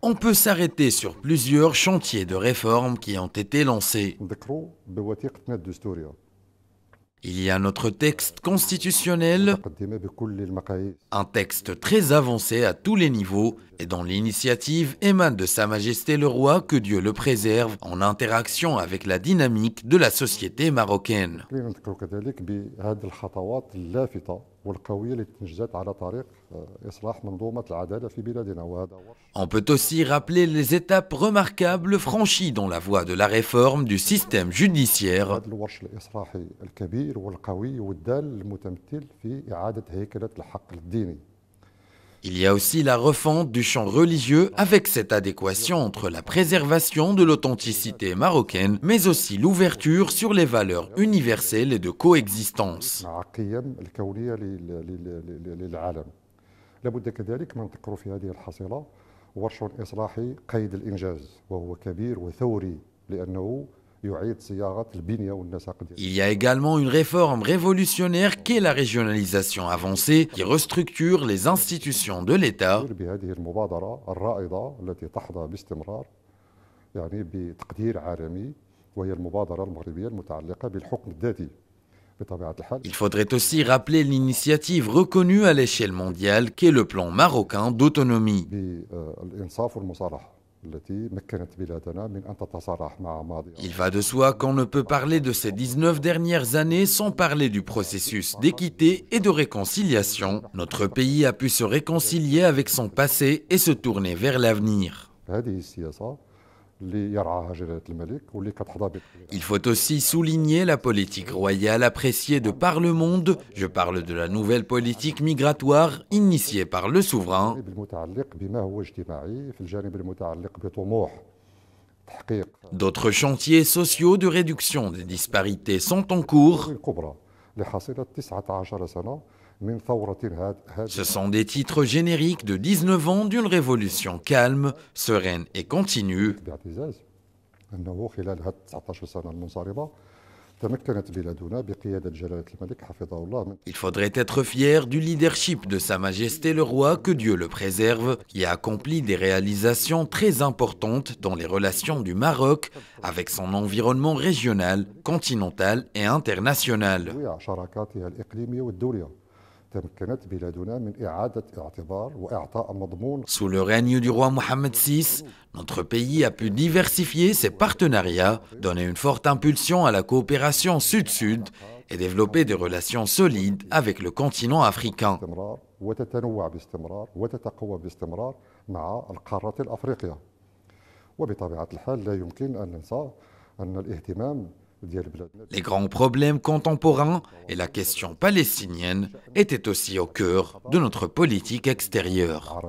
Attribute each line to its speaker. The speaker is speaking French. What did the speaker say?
Speaker 1: On peut s'arrêter sur plusieurs chantiers de réforme qui ont été lancés. Il y a notre texte constitutionnel, un texte très avancé à tous les niveaux et dont l'initiative émane de Sa Majesté le Roi, que Dieu le préserve, en interaction avec la dynamique de la société marocaine. On peut aussi rappeler les étapes remarquables franchies dans la voie de la réforme du système judiciaire. Il y a aussi la refonte du champ religieux avec cette adéquation entre la préservation de l'authenticité marocaine, mais aussi l'ouverture sur les valeurs universelles et de coexistence. Il y a également une réforme révolutionnaire qu'est la régionalisation avancée qui restructure les institutions de l'État. Il faudrait aussi rappeler l'initiative reconnue à l'échelle mondiale qu'est le plan marocain d'autonomie. Il va de soi qu'on ne peut parler de ces 19 dernières années sans parler du processus d'équité et de réconciliation. Notre pays a pu se réconcilier avec son passé et se tourner vers l'avenir. Il faut aussi souligner la politique royale appréciée de par le monde. Je parle de la nouvelle politique migratoire initiée par le souverain. D'autres chantiers sociaux de réduction des disparités sont en cours. Ce sont des titres génériques de 19 ans d'une révolution calme, sereine et continue. Il faudrait être fier du leadership de Sa Majesté le Roi, que Dieu le préserve, qui a accompli des réalisations très importantes dans les relations du Maroc avec son environnement régional, continental et international. Sous le règne du roi Mohammed VI, notre pays a pu diversifier ses partenariats, donner une forte impulsion à la coopération sud-sud et développer des relations solides avec le continent africain. Les grands problèmes contemporains et la question palestinienne étaient aussi au cœur de notre politique extérieure.